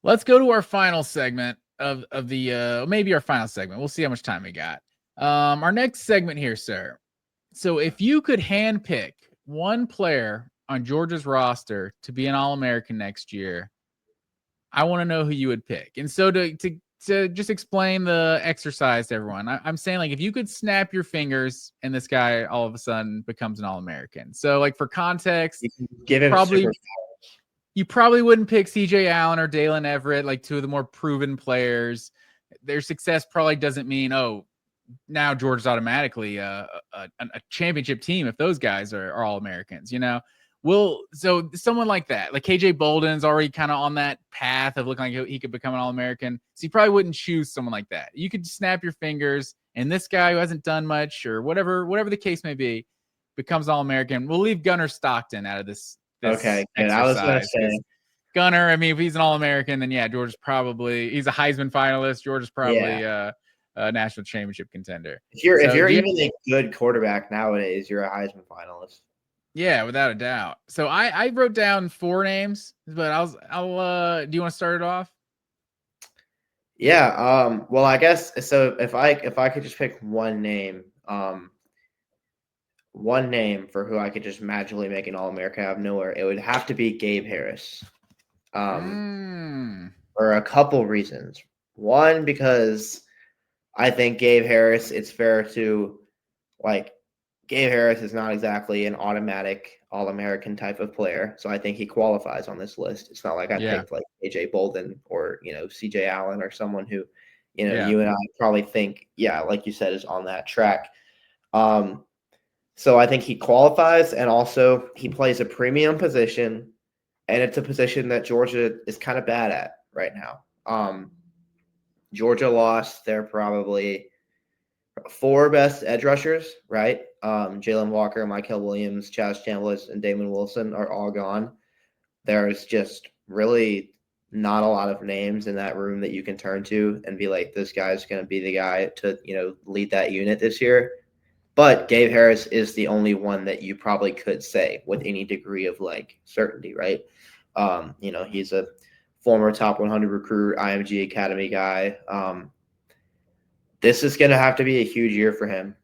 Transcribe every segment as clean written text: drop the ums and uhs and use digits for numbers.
Let's go to our final segment of the maybe our final segment. We'll see how much time we got. Our next segment here, sir. So if you could handpick one player on Georgia's roster to be an All-American next year, I want to know who you would pick. And so to just explain the exercise to everyone, I'm saying, like, if you could snap your fingers and this guy all of a sudden becomes an All-American. So, like, for context, You can give him probably super. you probably wouldn't pick CJ Allen or Dalen Everett, like two of the more proven players. Their success probably doesn't mean, oh, now Georgia's automatically a championship team if those guys are all Americans, so someone like that, like KJ Bolden's already kind of on that path of looking like he could become an All-American. So you probably wouldn't choose someone like that. You could snap your fingers and this guy who hasn't done much or whatever the case may be becomes All-American. We'll leave Gunnar Stockton out of this Okay, good. I was gonna exercise because say, Gunnar, I mean, if he's an All-American, then yeah, Georgia's probably, he's a Heisman finalist. Georgia's probably yeah. a national championship contender. If So you're even a good quarterback nowadays, you're a Heisman finalist. yeah, without a doubt. So I wrote down 4 names, but I'll do you want to start it off? Yeah. Well, I guess so. If I could just pick one name for who I could just magically make an All-American out of nowhere, it would have to be Gabe Harris. For a couple reasons. One, because I think Gabe Harris, it's fair to, like, Gabe Harris is not exactly an automatic All-American type of player, so I think he qualifies on this list. It's not like I picked like AJ Bolden or CJ Allen or someone who you and I probably think, yeah, like you said, is on that track. So I think he qualifies, and also he plays a premium position, and it's a position that Georgia is kind of bad at right now. Georgia lost their probably 4 best edge rushers, right? Jalen Walker, Michael Williams, Chaz Chambliss, and Damon Wilson are all gone. There's just really not a lot of names in that room that you can turn to and be like, this guy's going to be the guy to, lead that unit this year. But Gabe Harris is the only one that you probably could say with any degree of certainty, right? He's a former top 100 recruit, IMG Academy guy. This is going to have to be a huge year for him,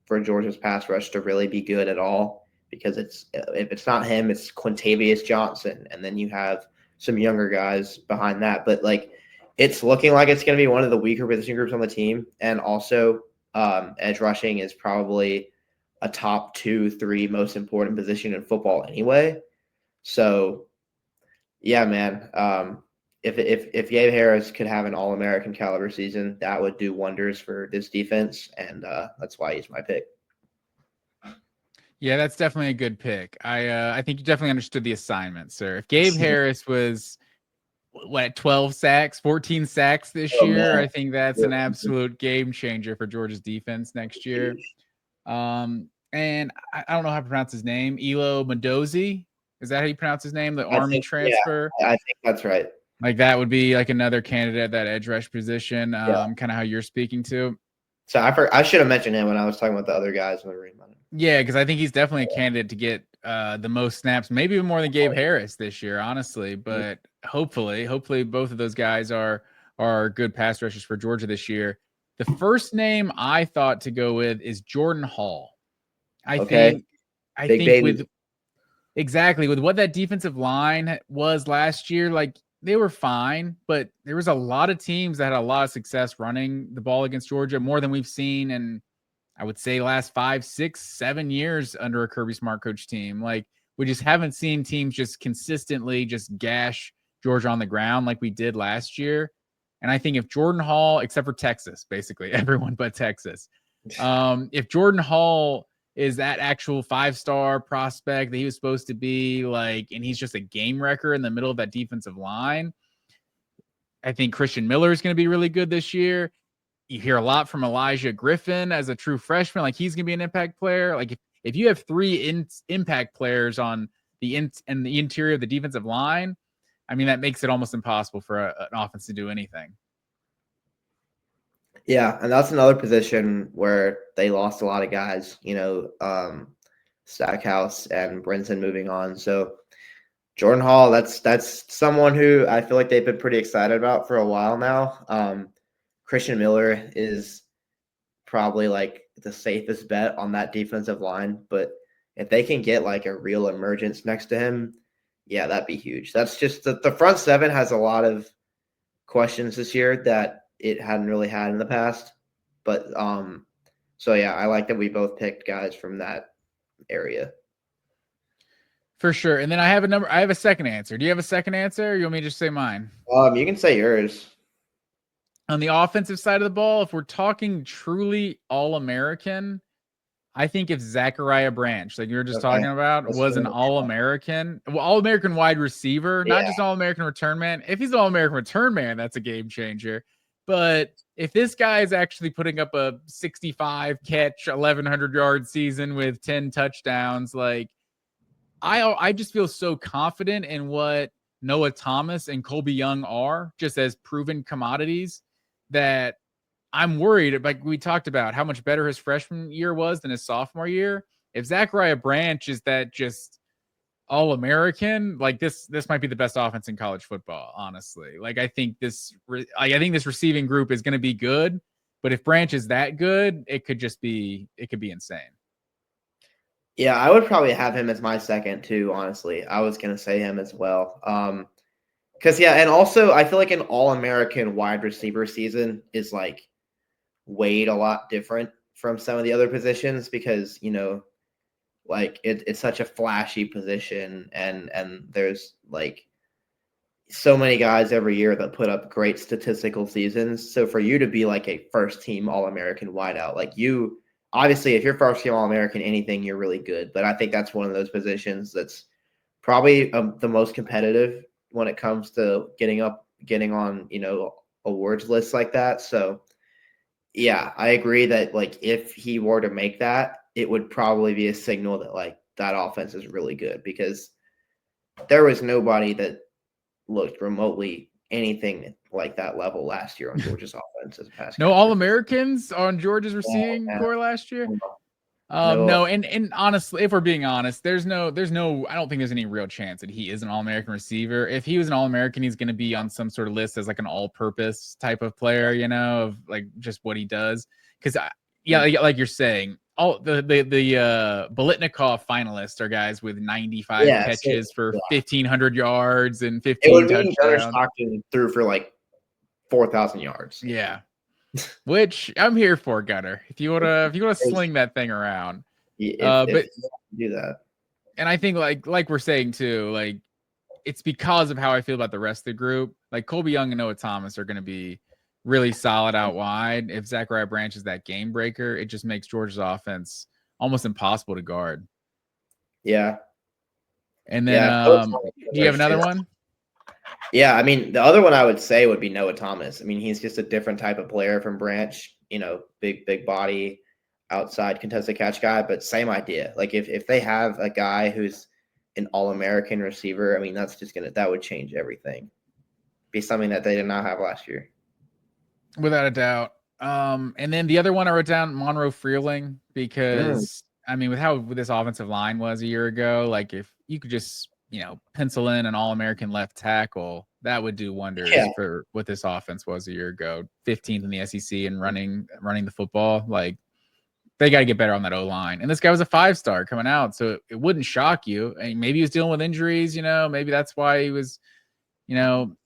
for Georgia's pass rush to really be good at all. Because if it's not him, it's Quintavious Johnson, and then you have some younger guys behind that. But it's looking like it's going to be one of the weaker position groups on the team, and also edge rushing is probably a top 2-3 most important position in football anyway. So, yeah, man. If Gabe Harris could have an All-American caliber season, that would do wonders for this defense, and that's why he's my pick. Yeah, that's definitely a good pick. I think you definitely understood the assignment, sir. If Gabe Harris was 12 sacks, 14 sacks this year, I think that's an absolute game changer for Georgia's defense next year. And I don't know how to pronounce his name. Elo Mendozi. Is that how you pronounce his name? The Army transfer? Yeah, I think that's right. Like, that would be like another candidate at that edge rush position, kind of how you're speaking to. So I should have mentioned him when I was talking about the other guys in the room. Yeah, because I think he's definitely a candidate to get the most snaps, maybe even more than Gabe Harris this year, honestly. But hopefully both of those guys are good pass rushers for Georgia this year. The first name I thought to go with is Jordan Hall. I think with what that defensive line was last year, like, they were fine, but there was a lot of teams that had a lot of success running the ball against Georgia, more than we've seen in, I would say, last 5, 6, 7 years under a Kirby Smart coach team. Like, we just haven't seen teams just consistently just gash Georgia on the ground like we did last year. And I think if Jordan Hall, except for Texas, basically everyone but Texas, if Jordan Hall is that actual 5-star prospect that he was supposed to be, like, and he's just a game wrecker in the middle of that defensive line, I think Christian Miller is going to be really good this year. You hear a lot from Elijah Griffin as a true freshman. Like, he's going to be an impact player. Like, if you have 3 impact players on the interior of the defensive line, I mean, that makes it almost impossible for an offense to do anything. Yeah, and that's another position where they lost a lot of guys, Stackhouse and Brinson moving on. So Jordan Hall, that's someone who I feel like they've been pretty excited about for a while now. Christian Miller is probably like the safest bet on that defensive line, but if they can get like a real emergence next to him, yeah, that'd be huge. That's just the front seven has a lot of questions this year that it hadn't really had in the past. But so yeah, I like that we both picked guys from that area. For sure. And then I have a second answer. Do you have a second answer, or you want me to just say mine? You can say yours. On the offensive side of the ball, if we're talking truly All-American, I think if Zachariah Branch, like you were just talking about, was an All-American, All-American wide receiver, not just All-American return man. If he's an All-American return man, that's a game changer. But if this guy is actually putting up a 65 catch, 1,100 yard season with 10 touchdowns, like I just feel so confident in what Noah Thomas and Colby Young are, just as proven commodities, that I'm worried, like we talked about, how much better his freshman year was than his sophomore year. If Zachariah Branch is that just All-American, like this might be the best offense in college football, honestly. Like I think this receiving group is going to be good, but if Branch is that good, it could be insane. Yeah, I would probably have him as my second too, honestly. I was going to say him as well. Because yeah, and also I feel like an All-American wide receiver season is like weighed a lot different from some of the other positions because, like it's such a flashy position and there's like so many guys every year that put up great statistical seasons. So for you to be like a first team All-American wideout, like you obviously if you're first team All-American anything, you're really good. But I think that's one of those positions that's probably the most competitive when it comes to getting on, awards lists like that. So yeah, I agree that like if he were to make that, it would probably be a signal that like that offense is really good because there was nobody that looked remotely anything like that level last year on Georgia's offense as a pass No catcher. All-Americans on Georgia's receiving core last year. No, and honestly, if we're being honest, there's no, I don't think there's any real chance that he is an All-American receiver. If he was an All-American, he's going to be on some sort of list as like an all-purpose type of player, of like just what he does. Because like you're saying, all the Bolitnikov finalists are guys with 95 catches for 1,500 yards and 15 touchdowns. Gunnar Stockton threw for like 4,000 yards. Yeah. Which I'm here for, Gunner. If you wanna sling that thing around, but do that. And I think like we're saying too, like it's because of how I feel about the rest of the group. Like Colby Young and Noah Thomas are going to be really solid out wide. If Zachariah Branch is that game breaker, it just makes Georgia's offense almost impossible to guard. Yeah. And then, do you have another one? Yeah, I mean, the other one I would say would be Noah Thomas. I mean, he's just a different type of player from Branch, big body, outside contested catch guy, but same idea. Like if they have a guy who's an All-American receiver, I mean, that would change everything. Be something that they did not have last year. Without a doubt. And then the other one I wrote down, Monroe Freeling, because I mean, with how this offensive line was a year ago, like if you could just pencil in an All-American left tackle, that would do wonders for what this offense was a year ago. 15th in the SEC and running the football. Like they got to get better on that O-line. And this guy was a 5-star coming out, so it wouldn't shock you. And maybe he was dealing with injuries, maybe that's why he was,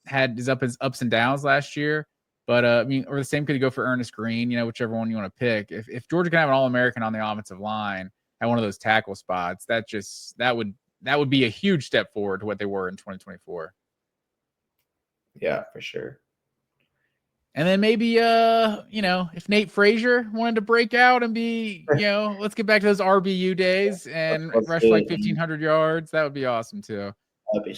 had his ups and downs last year. But I mean, or the same could go for Ernest Green, whichever one you want to pick. If Georgia can have an All-American on the offensive line at one of those tackle spots, that would be a huge step forward to what they were in 2024. Yeah, for sure. And then maybe, if Nate Frazier wanted to break out and be, let's get back to those RBU days and rush like 1,500 yards, that would be awesome too. That'd be